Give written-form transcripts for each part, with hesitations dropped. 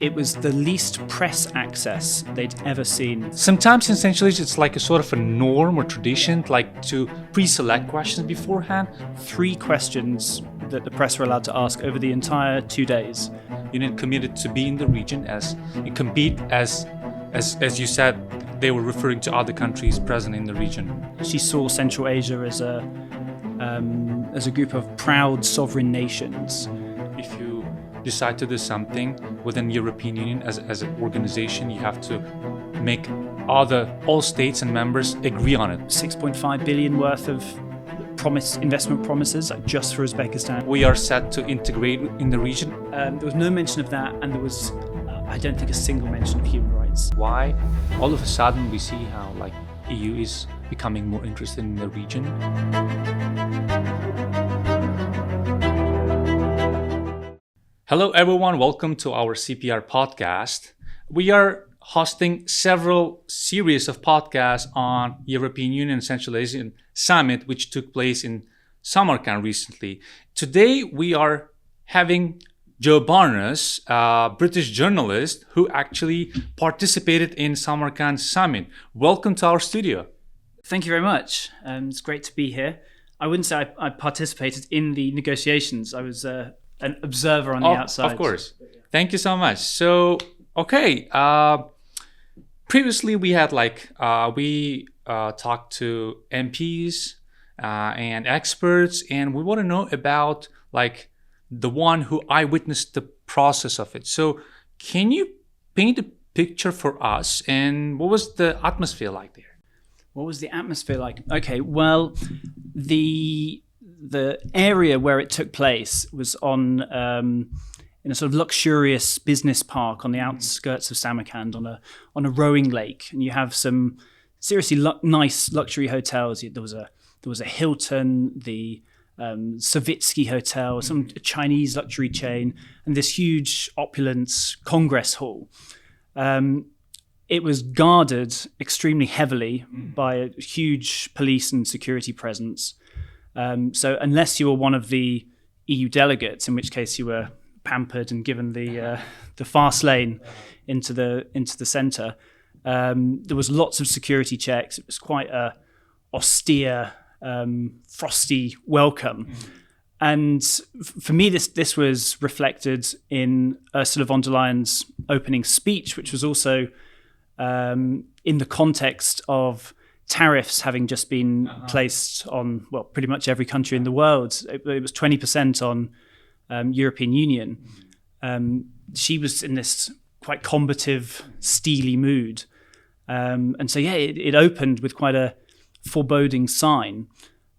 It was the least press access they'd ever seen. Sometimes in Central Asia, it's like a sort of a norm or tradition, like to pre-select questions beforehand. 3 questions that the press were allowed to ask over the entire 2 days. Union committed to be in the region as it compete as you said, they were referring to other countries present in the region. She saw Central Asia as a group of proud sovereign nations. If you decide to do something within the European Union as an organization, you have to make all states and members agree on it. 6.5 billion worth of investment promises just for Uzbekistan. We are set to integrate in the region. There was no mention of that, and there was, I don't think, a single mention of human rights. Why? All of a sudden we see how EU is becoming more interested in the region. Hello everyone, welcome to our CPR podcast. We are hosting several series of podcasts on European Union and Central Asian Summit, which took place in Samarkand recently. Today we are having Joe Barnes, a British journalist who actually participated in Samarkand Summit. Welcome to our studio. Thank you very much. It's great to be here. I wouldn't say I participated in the negotiations. I was an observer on the outside. Of course. Thank you so much. So, okay. Previously, we had we talked to MPs and experts, and we want to know about the one who eyewitnessed the process of it. So, can you paint a picture for us? And what was the atmosphere like there? What was the atmosphere like? Okay, well, the area where it took place was on in a sort of luxurious business park on the outskirts of Samarkand on a rowing lake, and you have some seriously nice luxury hotels. There was a Hilton, the Savitsky Hotel, some Chinese luxury chain, and this huge opulent Congress hall. It was guarded extremely heavily by a huge police and security presence. So unless you were one of the EU delegates, in which case you were pampered and given the fast lane into the centre, there was lots of security checks. It was quite a austere, frosty welcome. And for me, this was reflected in Ursula von der Leyen's opening speech, which was also in the context of tariffs having just been placed on, pretty much every country in the world. It was 20% on European Union. She was in this quite combative, steely mood. And so, it opened with quite a foreboding sign.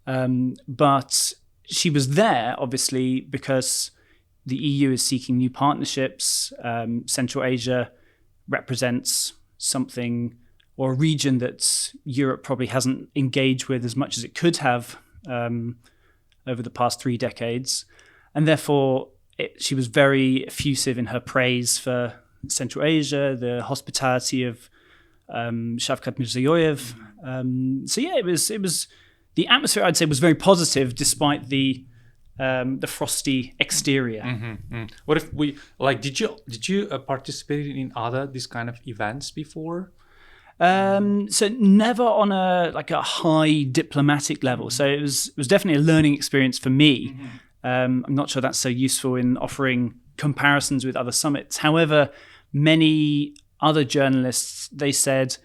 But she was there, obviously, because the EU is seeking new partnerships. Central Asia represents something or a region that Europe probably hasn't engaged with as much as it could have over the past 3 decades. And therefore, she was very effusive in her praise for Central Asia, the hospitality of Shavkat Mirziyoyev. It was the atmosphere, I'd say, was very positive despite the frosty exterior. Mm-hmm. What if we did you participate in these kind of events before? So never on a high diplomatic level. So it was definitely a learning experience for me. I'm not sure that's so useful in offering comparisons with other summits. However, many other journalists, they said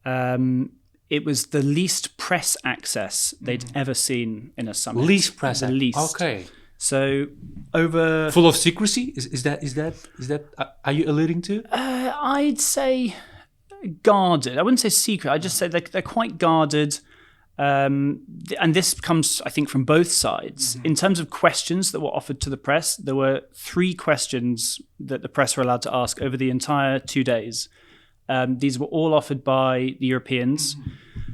it was the least press access they'd ever seen in a summit. Least press. The least. Okay. So over full of secrecy. Is that? Are you alluding to? I'd say guarded. I wouldn't say secret. I'd just say they're quite guarded. And this comes, I think, from both sides. In terms of questions that were offered to the press, there were 3 questions that the press were allowed to ask over the entire 2 days. These were all offered by the Europeans.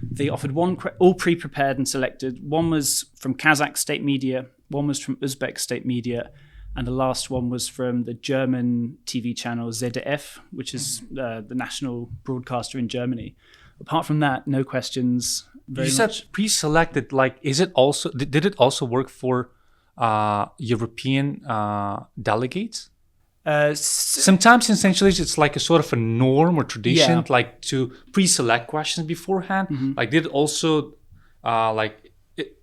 They offered all pre-prepared and selected. One was from Kazakh state media, one was from Uzbek state media, and the last one was from the German TV channel ZDF, which is the national broadcaster in Germany. Apart from that, no questions. You said pre-selected. Is it also? Did it also work for European delegates? Sometimes in Central Asia, it's like a sort of a norm or tradition, Yeah. like to pre-select questions beforehand. Like, did also,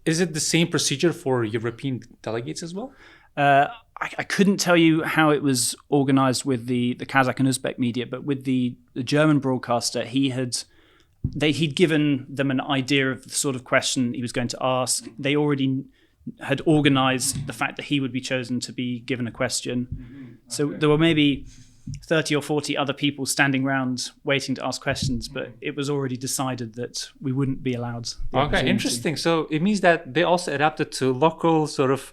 is it the same procedure for European delegates as well? I couldn't tell you how it was organized with the Kazakh and Uzbek media, but with the German broadcaster, he'd given them an idea of the sort of question he was going to ask. They already had organized the fact that he would be chosen to be given a question. So there were maybe 30 or 40 other people standing around waiting to ask questions, but it was already decided that we wouldn't be allowed. Okay, interesting. So it means that they also adapted to local sort of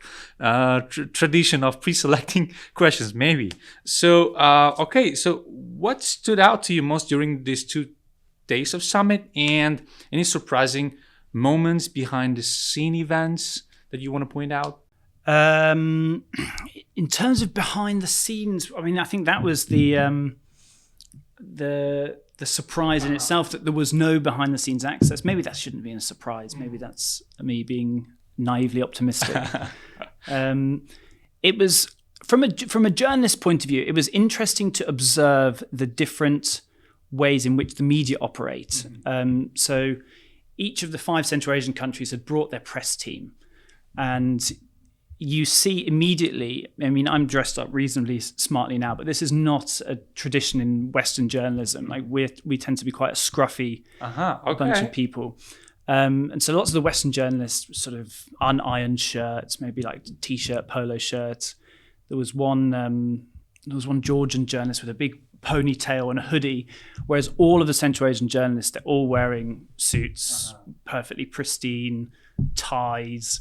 tradition of pre-selecting questions, maybe. So, so what stood out to you most during these 2 days of summit, and any surprising moments behind the scene events that you want to point out? In terms of behind the scenes, I mean, I think that was the surprise in itself, that there was no behind the scenes access. Maybe that shouldn't be a surprise. Maybe that's me being naively optimistic. It was from a journalist point of view, it was interesting to observe the different ways in which the media operate. So each of the 5 Central Asian countries had brought their press team, and you see immediately, I mean, I'm dressed up reasonably smartly now, but this is not a tradition in Western journalism. Like we tend to be quite a scruffy bunch of people. And so lots of the Western journalists sort of unironed shirts, maybe like t-shirt, polo shirt. There was one Georgian journalist with a big ponytail and a hoodie, whereas all of the Central Asian journalists, they're all wearing suits, perfectly pristine, ties.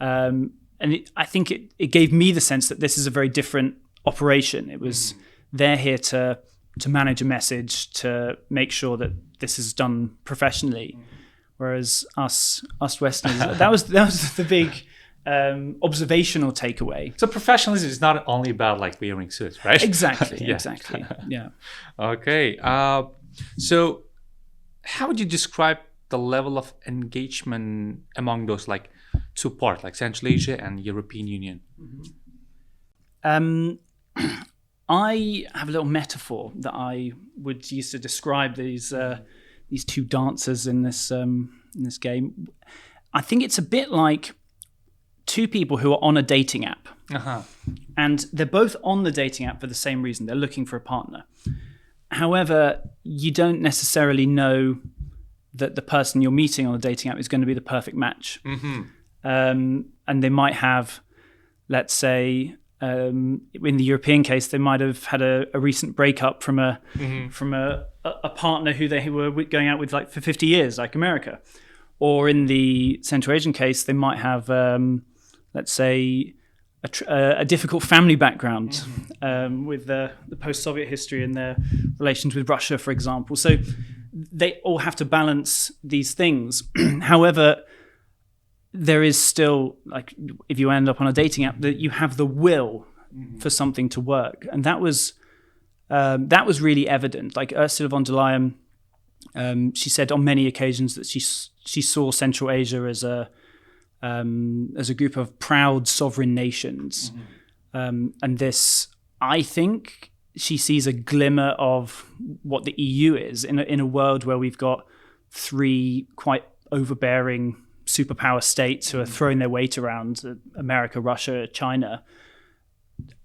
I think it gave me the sense that this is a very different operation. It was they're here to manage a message, to make sure that this is done professionally, whereas us Westerners, that was the big observational takeaway. So professionalism is not only about like wearing suits, right? Exactly. Yeah. Exactly. Yeah. Okay. So how would you describe the level of engagement among those like 2 parts, like Central Asia and European Union? I have a little metaphor that I would use to describe these 2 dancers in this game. I think it's a bit like 2 people who are on a dating app, and they're both on the dating app for the same reason. They're looking for a partner. However, you don't necessarily know that the person you're meeting on the dating app is going to be the perfect match. And they might have, let's say, in the European case, they might have had a recent breakup from a partner who they were going out with like for 50 years, like America. Or in the Central Asian case, they might have, let's say, a difficult family background with the post-Soviet history and their relations with Russia, for example. So they all have to balance these things. However, there is still, like, if you end up on a dating app, that you have the will for something to work, and that was really evident. Like Ursula von der Leyen, she said on many occasions that she saw Central Asia as a group of proud sovereign nations, and this, I think, she sees a glimmer of what the EU is in a world where we've got 3 quite overbearing superpower states who are throwing their weight around: America, Russia, China.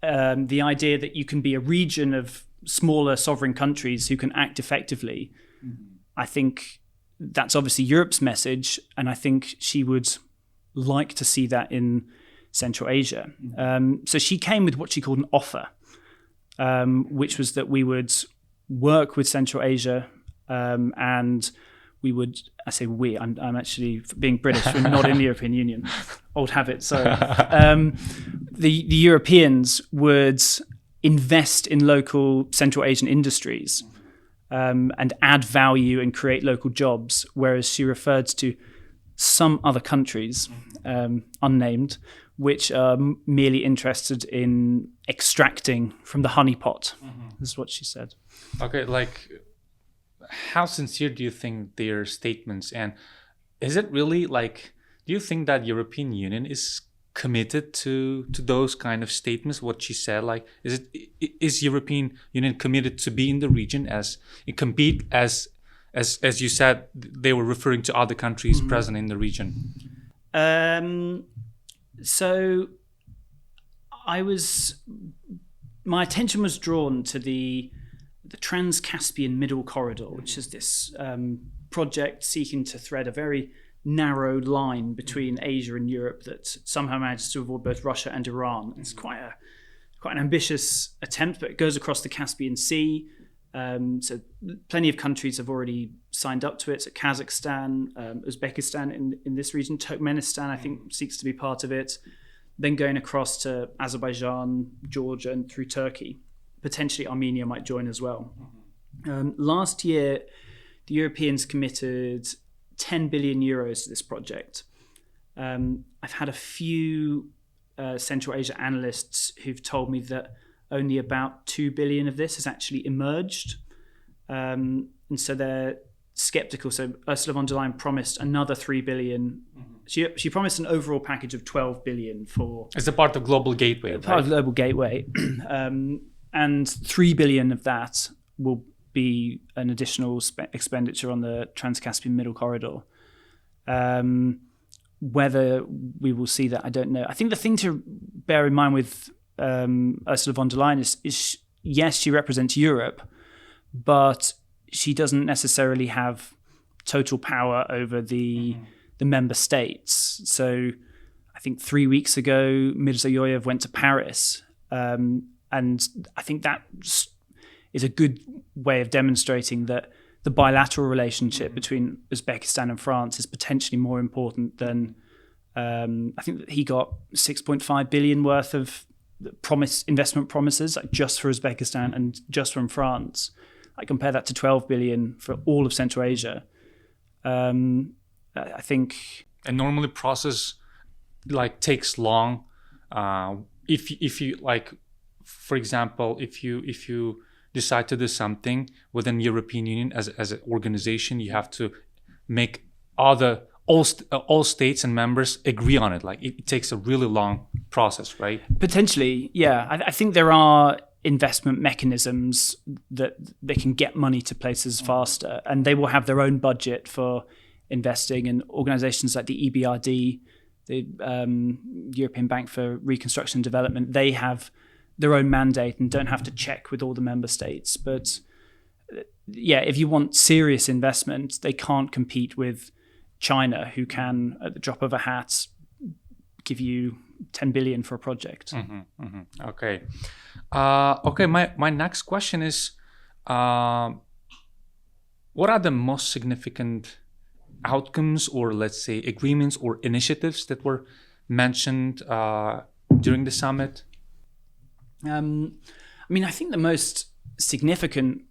The idea that you can be a region of smaller sovereign countries who can act effectively, I think that's obviously Europe's message, and I think she would like to see that in Central Asia. So she came with what she called an offer, which was that we would work with Central Asia, and we would, I say we, I'm actually being British, we're not in the European Union, old habit, sorry. The Europeans would invest in local Central Asian industries and add value and create local jobs, whereas she referred to some other countries, unnamed, which are merely interested in extracting from the honeypot. This is what she said. Okay, like, how sincere do you think their statements, and is it really like, do you think that European Union is committed to those kind of statements? What she said, like, is European Union committed to be in the region as it compete as you said they were referring to other countries present in the region? So my attention was drawn to the Trans-Caspian Middle Corridor, which is this project seeking to thread a very narrow line between Asia and Europe that somehow manages to avoid both Russia and Iran. It's quite an ambitious attempt, but it goes across the Caspian Sea. So plenty of countries have already signed up to it. So Kazakhstan, Uzbekistan in this region, Turkmenistan, I think, seeks to be part of it. Then going across to Azerbaijan, Georgia, and through Turkey. Potentially Armenia might join as well. Last year, the Europeans committed 10 billion euros to this project. I've had a few Central Asia analysts who've told me that only about 2 billion of this has actually emerged. And so they're skeptical. So Ursula von der Leyen promised another 3 billion. She promised an overall package of 12 billion for... As a part of Global Gateway. Part of Global Gateway. And 3 billion of that will be an additional expenditure on the Trans-Caspian Middle Corridor. Whether we will see that, I don't know. I think the thing to bear in mind with Ursula von der Leyen is yes, she represents Europe, but she doesn't necessarily have total power over the member states. So I think 3 weeks ago, Mirziyoyev went to Paris, and I think that is a good way of demonstrating that the bilateral relationship between Uzbekistan and France is potentially more important than I think that he got 6.5 billion worth of investment promises, like just for Uzbekistan and just from France. I compare that to 12 billion for all of Central Asia. I think, and normally process like takes long. If you like, for example, if you decide to do something within the European Union as an organization, you have to make all states and members agree on it. Like it takes a really long process, right? Potentially, yeah. I think there are investment mechanisms that they can get money to places faster, and they will have their own budget for investing. And organizations like the EBRD, the European Bank for Reconstruction and Development, they have their own mandate and don't have to check with all the member states. But yeah, if you want serious investment, they can't compete with China, who can, at the drop of a hat, give you 10 billion for a project. Okay. Okay. My next question is, what are the most significant outcomes, or let's say agreements or initiatives that were mentioned during the summit? I mean, I think the most significant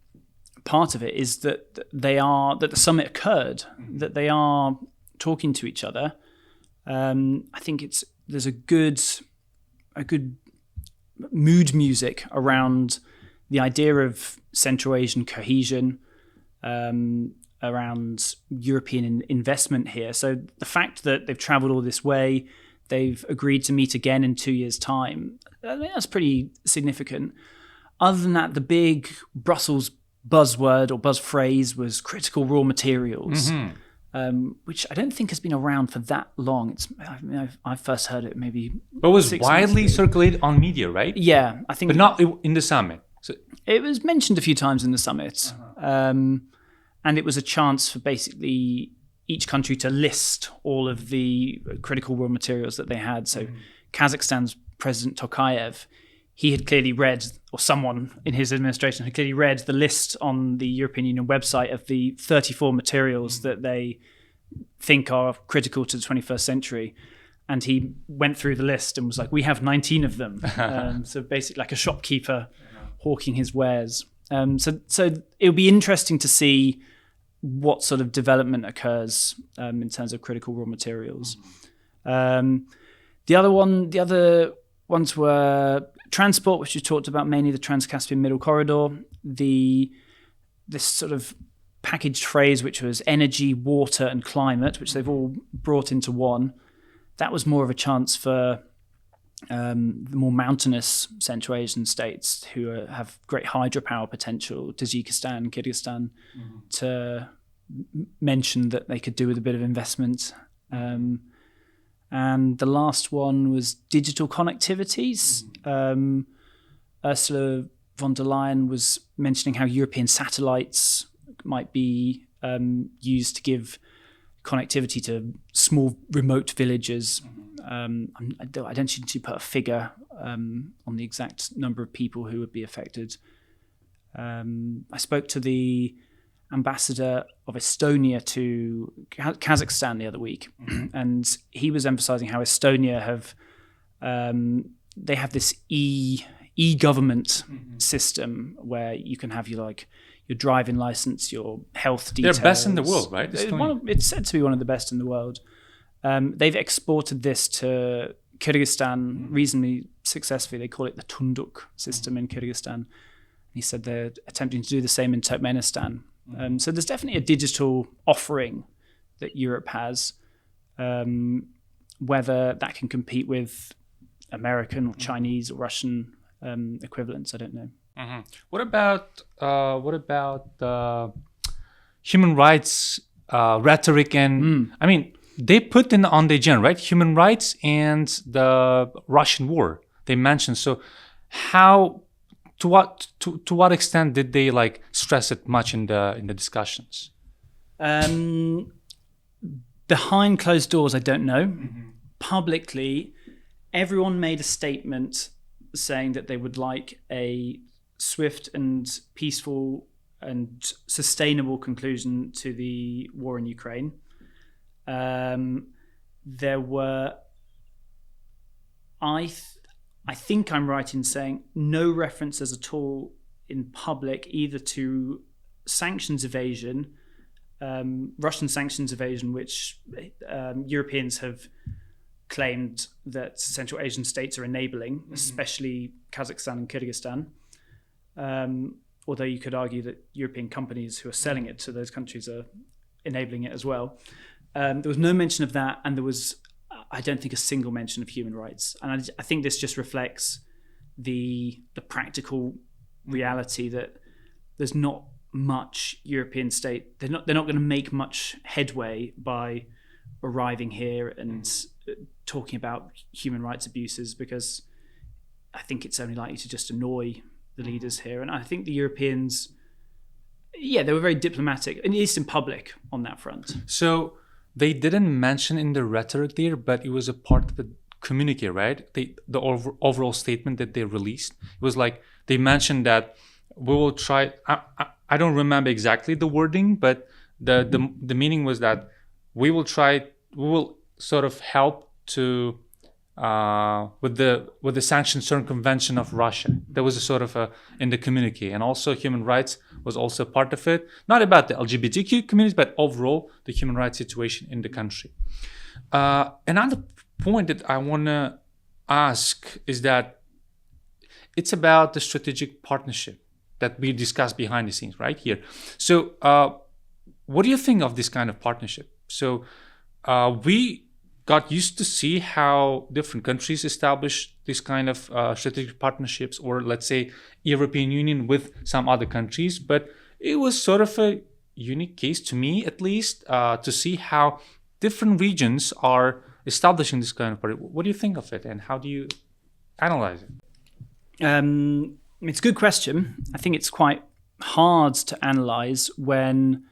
part of it is that the summit occurred, that they are talking to each other. I think there's a good mood music around the idea of Central Asian cohesion, around European investment here. So the fact that they've traveled all this way, they've agreed to meet again in 2 years' time, I think that's pretty significant. Other than that, the big Brussels buzzword or buzz phrase was critical raw materials, which I don't think has been around for that long. I first heard it maybe. But it was widely circulated on media, right? Yeah, I think. But not in the summit. So it was mentioned a few times in the summit, and it was a chance for basically each country to list all of the critical raw materials that they had. So Kazakhstan's President Tokayev, he had clearly read, or someone in his administration had clearly read the list on the European Union website of the 34 materials that they think are critical to the 21st century. And he went through the list and was like, we have 19 of them. So basically like a shopkeeper hawking his wares. So it'll be interesting to see what sort of development occurs in terms of critical raw materials. The other ones were transport, which you talked about, mainly the Trans-Caspian Middle Corridor, this sort of packaged phrase, which was energy, water, and climate, which they've all brought into one. That was more of a chance for the more mountainous Central Asian states who have great hydropower potential, Tajikistan, Kyrgyzstan, to mention that they could do with a bit of investment. And the last one was digital connectivities. Ursula von der Leyen was mentioning how European satellites might be used to give connectivity to small remote villages. I don't need to put a figure on the exact number of people who would be affected. I spoke to the ambassador of Estonia to Kazakhstan the other week, and he was emphasizing how Estonia they have this e-government system where you can have your driving license, your health details. They're best in the world, right? It's said to be one of the best in the world. They've exported this to Kyrgyzstan reasonably successfully. They call it the Tunduk system in Kyrgyzstan. He said they're attempting to do the same in Turkmenistan. So there's definitely a digital offering that Europe has. Whether that can compete with American or Chinese or Russian equivalents, I don't know. What about human rights rhetoric and I mean, they put on the agenda, right? Human rights and the Russian war. They mentioned. So how to what extent did they stress it much in the discussions? Behind closed doors, I don't know. Publicly, everyone made a statement saying that they would like a swift and peaceful and sustainable conclusion to the war in Ukraine. There were, I think I'm right in saying, no references at all in public either to sanctions evasion, Russian sanctions evasion, which Europeans have claimed that Central Asian states are enabling, especially Kazakhstan and Kyrgyzstan. Although you could argue that European companies who are selling it to those countries are enabling it as well. There was no mention of that, and there was, I don't think, a single mention of human rights. And I think this just reflects the practical reality that there's not much European state. They're not going to make much headway by arriving here and talking about human rights abuses, because I think it's only likely to just annoy the leaders here. And I think the Europeans, they were very diplomatic, at least in public, on that front. So they didn't mention in the rhetoric there, but it was a part of the communique, right? The overall statement that they released, it was they mentioned that we will try. I don't remember exactly the wording, but the meaning was that we will sort of help to with the sanctions circumvention of Russia. There was a sort of in the communique, and also human rights was also part of it. Not about the LGBTQ community, but overall the human rights situation in the country. Another point that I want to ask is that it's about the strategic partnership that we discussed behind the scenes right here. So what do you think of this kind of partnership? So we got used to see how different countries establish this kind of strategic partnerships, or let's say European Union with some other countries, but it was sort of a unique case to me, at least, to see how different regions are establishing this kind of partnership. What do you think of it, and how do you analyze it? It's a good question. I think it's quite hard to analyze when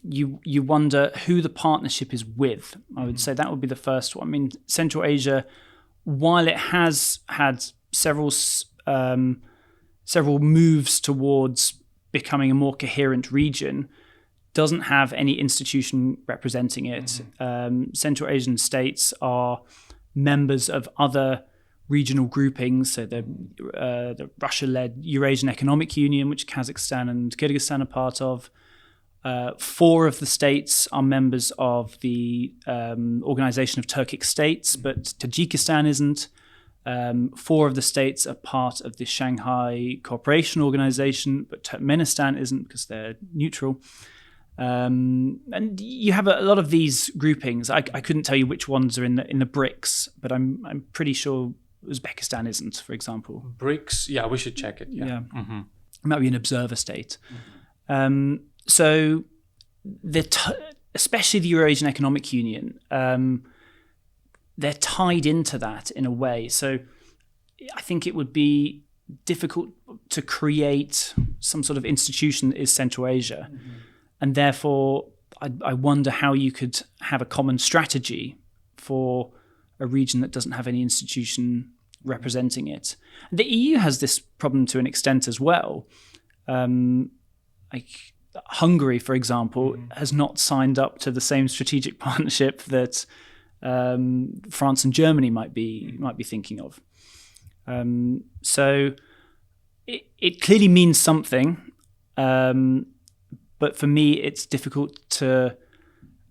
you wonder who the partnership is with. I would say that would be the first one. I mean, Central Asia, while it has had several moves towards becoming a more coherent region, doesn't have any institution representing it. Central Asian states are members of other regional groupings, so the Russia-led Eurasian Economic Union, which Kazakhstan and Kyrgyzstan are part of. 4 of the states are members of the Organization of Turkic States, but Tajikistan isn't. 4 of the states are part of the Shanghai Cooperation Organization, but Turkmenistan isn't because they're neutral. And you have a lot of these groupings. I couldn't tell you which ones are in the BRICS, but I'm pretty sure Uzbekistan isn't, for example. BRICS, yeah, we should check it. Yeah. It might be an observer state. So, especially the Eurasian Economic Union, they're tied into that in a way. So I think it would be difficult to create some sort of institution that is Central Asia. And therefore, I wonder how you could have a common strategy for a region that doesn't have any institution representing it. The EU has this problem to an extent as well. Like Hungary, for example, has not signed up to the same strategic partnership that France and Germany might be thinking of. So it clearly means something. But for me, it's difficult to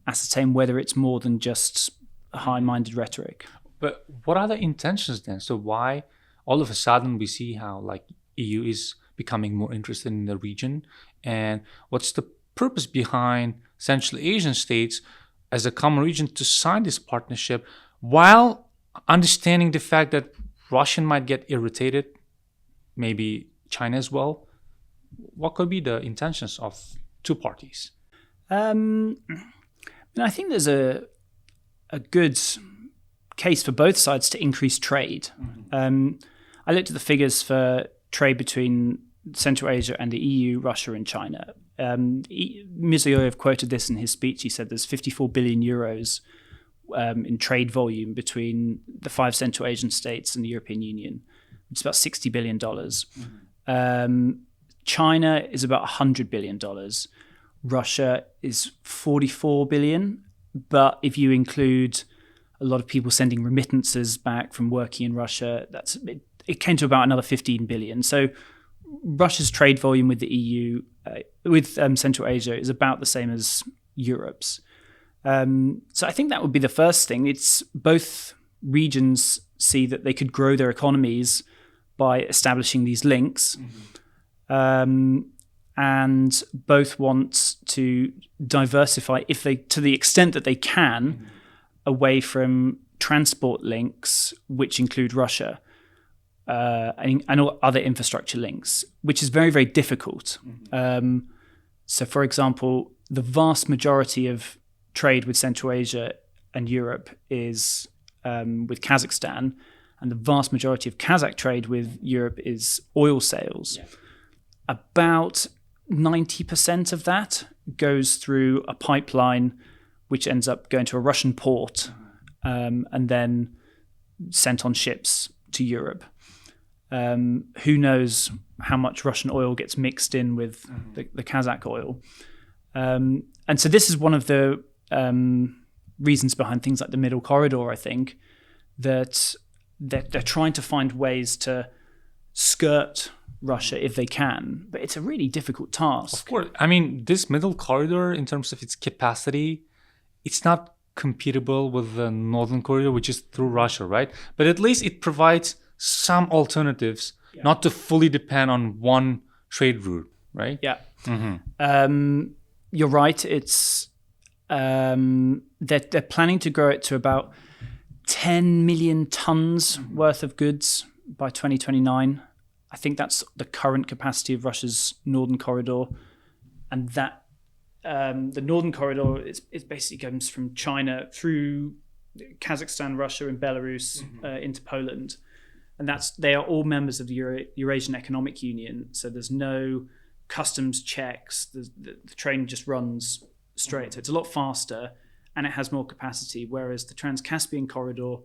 ascertain whether it's more than just high-minded rhetoric. But what are the intentions then? So why all of a sudden we see how like EU is becoming more interested in the region? And what's the purpose behind Central Asian states as a common region to sign this partnership while understanding the fact that Russia might get irritated, maybe China as well? What could be the intentions of two parties? I think there's a good case for both sides to increase trade. I looked at the figures for trade between Central Asia and the EU, Russia and China. Mirziyoyev quoted this in his speech. He said there's 54 billion euros in trade volume between the 5 Central Asian states and the European Union. It's about $60 billion. China is about $100 billion. Russia is 44 billion. But if you include a lot of people sending remittances back from working in Russia, it came to about another 15 billion. So Russia's trade volume with the EU, with Central Asia, is about the same as Europe's. So I think that would be the first thing. It's both regions see that they could grow their economies by establishing these links. And both want to diversify, to the extent that they can, away from transport links, which include Russia, and other infrastructure links, which is very, very difficult. So, for example, the vast majority of trade with Central Asia and Europe is with Kazakhstan, and the vast majority of Kazakh trade with Europe is oil sales. About 90% of that goes through a pipeline which ends up going to a Russian port and then sent on ships to Europe. Who knows how much Russian oil gets mixed in with the Kazakh oil. And so this is one of the reasons behind things like the Middle Corridor, I think, that they're trying to find ways to skirt Russia if they can, but it's a really difficult task. Of course. I mean, this Middle Corridor, in terms of its capacity, it's not compatible with the Northern Corridor, which is through Russia, right? But at least it provides some alternatives, not to fully depend on one trade route, right? Yeah. You're right. It's they're planning to grow it to about 10 million tons worth of goods by 2029. I think that's the current capacity of Russia's Northern Corridor, and that the Northern Corridor it basically comes from China through Kazakhstan, Russia, and Belarus into Poland, and they are all members of the Eurasian Economic Union. So there's no customs checks. The train just runs straight. So it's a lot faster, and it has more capacity. Whereas the Trans-Caspian Corridor,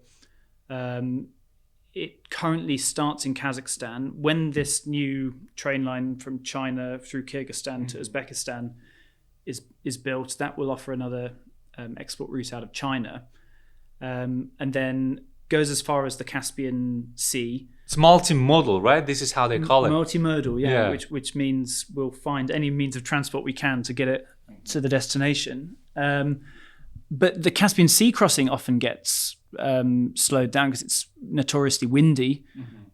it currently starts in Kazakhstan. When this new train line from China through Kyrgyzstan to Uzbekistan is built, that will offer another export route out of China, and then goes as far as the Caspian Sea. It's multimodal, right? This is how they call it. Multimodal, yeah. Which means we'll find any means of transport we can to get it to the destination. But the Caspian Sea crossing often gets slowed down because it's notoriously windy.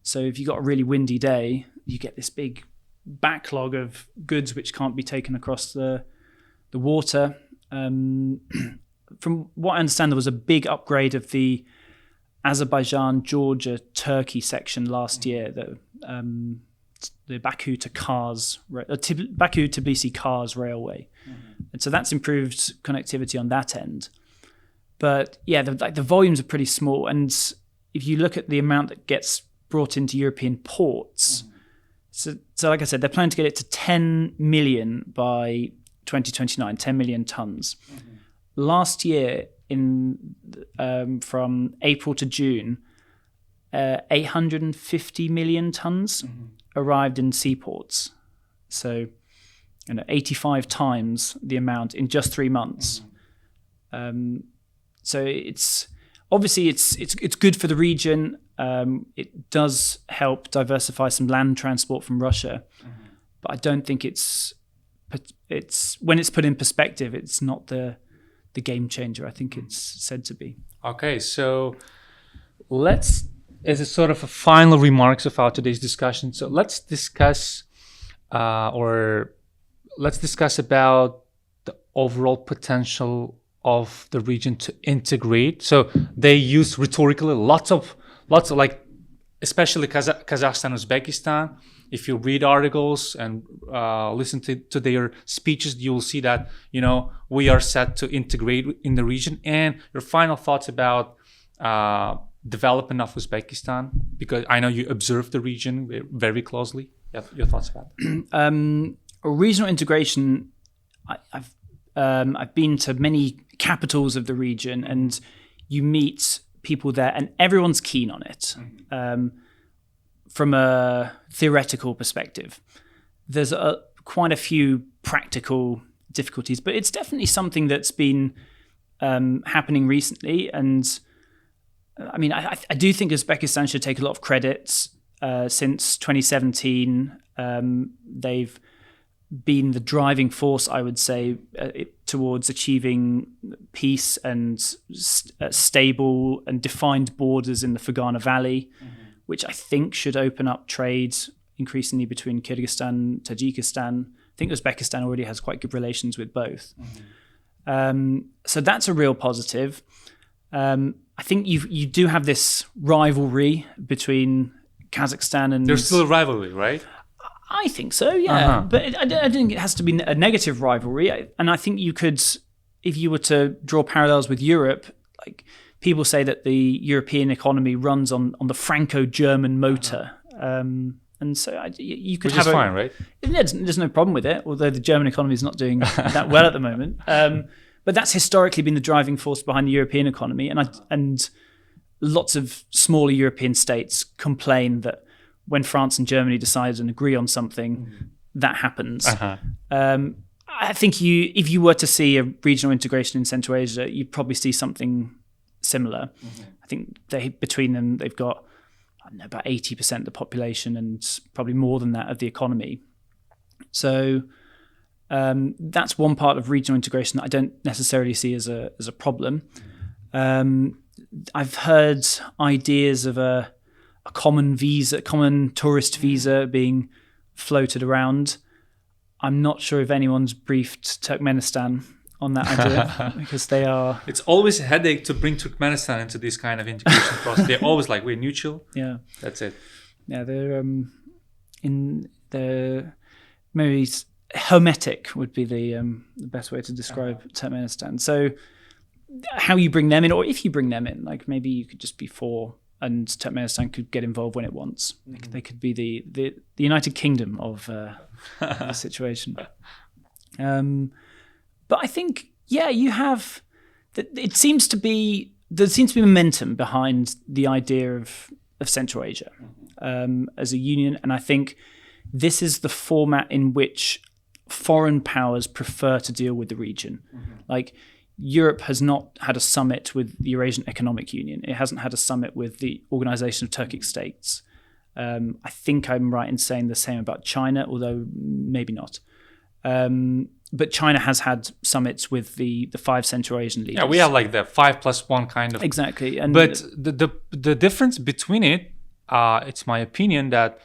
So if you've got a really windy day, you get this big backlog of goods which can't be taken across the the water. From what I understand, there was a big upgrade of the Azerbaijan, Georgia, Turkey section last year. The Baku to Tbilisi Kars railway, and so that's improved connectivity on that end. But yeah, the volumes are pretty small, and if you look at the amount that gets brought into European ports, so like I said, they're planning to get it to 10 million by 2029, 10 million tons. Last year, from April to June, 850 million tons arrived in seaports. So, 85 times the amount in just 3 months. So it's obviously it's good for the region. It does help diversify some land transport from Russia, but I don't think it's when it's put in perspective, it's not the game changer I think it's said to be. Okay, so let's, as a sort of a final remarks of our today's discussion, so let's discuss about the overall potential of the region to integrate. So they use rhetorically lots of like, especially Kazakhstan, Uzbekistan. If you read articles and listen to their speeches, you will see that we are set to integrate in the region. And your final thoughts about development of Uzbekistan, because I know you observe the region very closely. Your thoughts about that? Regional integration. I've been to many capitals of the region, and you meet people there, and everyone's keen on it. From a theoretical perspective, there's quite a few practical difficulties, but it's definitely something that's been happening recently. And I mean, I do think Uzbekistan should take a lot of credit. Since 2017, they've been the driving force, I would say, towards achieving peace and stable and defined borders in the Fergana Valley, which I think should open up trade increasingly between Kyrgyzstan, Tajikistan. I think Uzbekistan already has quite good relations with both. So that's a real positive. I think you do have this rivalry between Kazakhstan and... There's still a rivalry, right? I think so, yeah. But I don't think it has to be a negative rivalry. And I think you could, if you were to draw parallels with Europe, like people say that the European economy runs on the Franco-German motor. And so you could Which is fine, right? There's no problem with it, although the German economy is not doing that well at the moment. But that's historically been the driving force behind the European economy. And lots of smaller European states complain that when France and Germany decide and agree on something, that happens. I think if you were to see a regional integration in Central Asia, you'd probably see something similar. I think between them, they've got about 80% of the population and probably more than that of the economy. So that's one part of regional integration that I don't necessarily see as a problem. I've heard ideas of a common tourist visa being floated around. I'm not sure if anyone's briefed Turkmenistan on that idea because they are... It's always a headache to bring Turkmenistan into this kind of integration process. They're always like, we're neutral. Yeah. That's it. Yeah, they're maybe hermetic would be the best way to describe Turkmenistan. So how you bring them in, or if you bring them in, like maybe you could just be for... and Turkmenistan could get involved when it wants. They could be the United Kingdom of the situation. But I think, you have... There seems to be momentum behind the idea of Central Asia as a union. And I think this is the format in which foreign powers prefer to deal with the region. Like... Europe has not had a summit with the Eurasian Economic Union. It hasn't had a summit with the Organization of Turkic States. I think I'm right in saying the same about China, although maybe not. But China has had summits with the 5 Central Asian leaders. Yeah, we have like the 5+1 kind of. Exactly. But the difference between it, it's my opinion that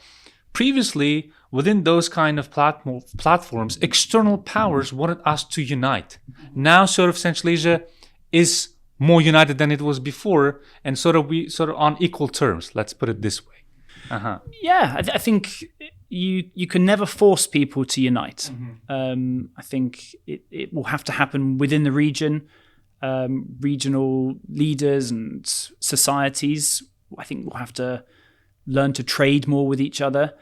previously within those kind of platforms, external powers wanted us to unite. Now, sort of Central Asia is more united than it was before, and we on equal terms. Let's put it this way. Yeah, I think you can never force people to unite. I think it will have to happen within the region. Regional leaders and societies, I think, will have to learn to trade more with each other.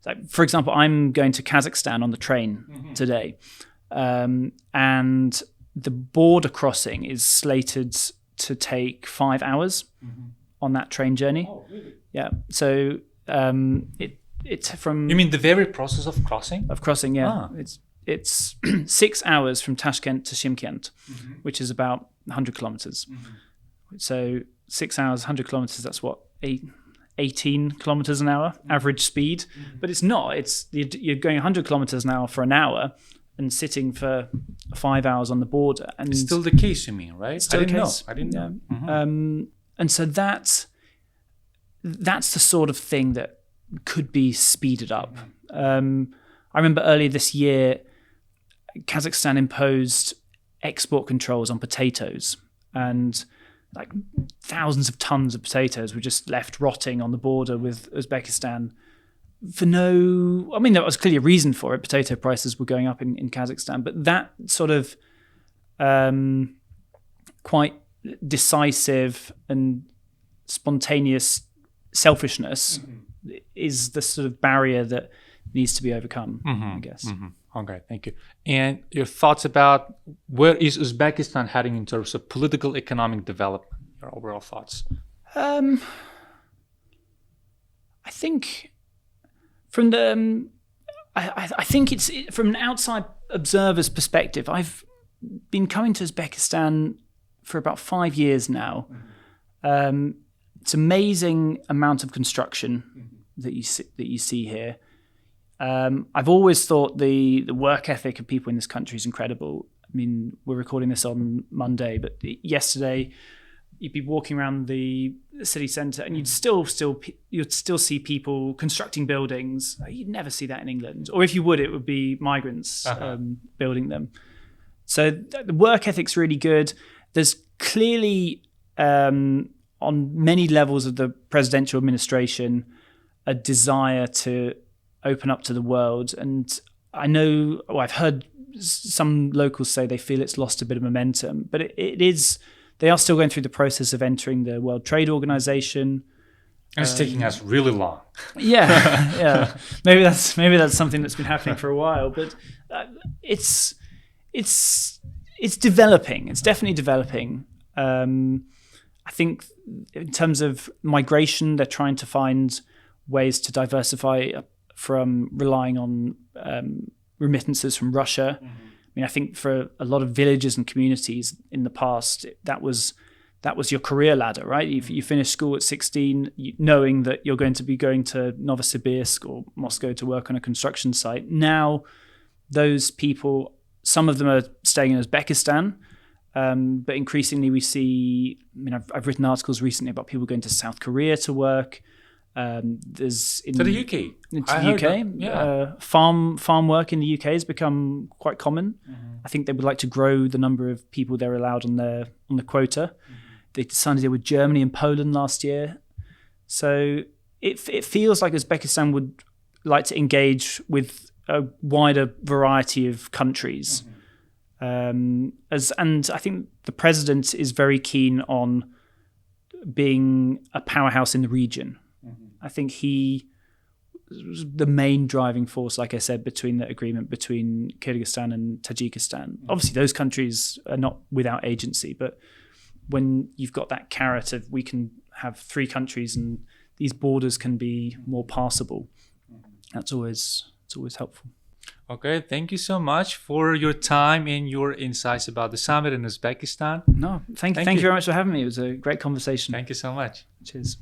Like, for example, I'm going to Kazakhstan on the train today, and the border crossing is slated to take 5 hours on that train journey. Oh, really? Yeah. So it's from. You mean the very process of crossing? Of crossing, yeah. It's 6 hours from Tashkent to Shymkent, which is about 100 kilometers. So 6 hours, 100 kilometers. That's what 18 kilometers an hour average speed. But it's not. You're going 100 kilometers an hour for an hour and sitting for 5 hours on the border. And it's still the case, you mean, right? Still I didn't know. And so that's the sort of thing that could be speeded up. I remember earlier this year, Kazakhstan imposed export controls on potatoes, and like thousands of tons of potatoes were just left rotting on the border with Uzbekistan for no. I mean, there was clearly a reason for it. Potato prices were going up in Kazakhstan, but that sort of quite decisive and spontaneous selfishness is the sort of barrier that needs to be overcome, I guess. Okay, thank you. And your thoughts about where is Uzbekistan heading in terms of political, economic development? Your overall thoughts? I think from the, I think it's from an outside observer's perspective. I've been coming to Uzbekistan for about 5 years now. It's amazing amount of construction that you see here. I've always thought the work ethic of people in this country is incredible. I mean, we're recording this on Monday, but yesterday you'd be walking around the city centre and you'd still see people constructing buildings. You'd never see that in England, or if you would, it would be migrants building them. So the work ethic's really good. There's clearly on many levels of the presidential administration a desire to open up to the world, and I've heard some locals say they feel it's lost a bit of momentum, but they are still going through the process of entering the World Trade Organization. And it's taking us really long. Yeah. Maybe that's something that's been happening for a while, but it's developing. It's definitely developing. I think in terms of migration, they're trying to find ways to diversify from relying on remittances from Russia. I mean, I think for a lot of villages and communities in the past, that was your career ladder, right? You finish school at 16, knowing that you're going to be going to Novosibirsk or Moscow to work on a construction site. Now, those people, some of them are staying in Uzbekistan, but increasingly we see. I mean, I've written articles recently about people going to South Korea to work. There's to the UK. Into the UK, farm work in the UK has become quite common. I think they would like to grow the number of people they're allowed on the quota. They signed a deal with Germany and Poland last year, so it feels like Uzbekistan would like to engage with a wider variety of countries. And I think the president is very keen on being a powerhouse in the region. I think he was the main driving force, like I said, between the agreement between Kyrgyzstan and Tajikistan. Obviously, those countries are not without agency, but when you've got that carrot of we can have 3 countries and these borders can be more passable, it's always helpful. Okay, thank you so much for your time and your insights about the summit in Uzbekistan. No, thank you very much for having me. It was a great conversation. Thank you so much. Cheers.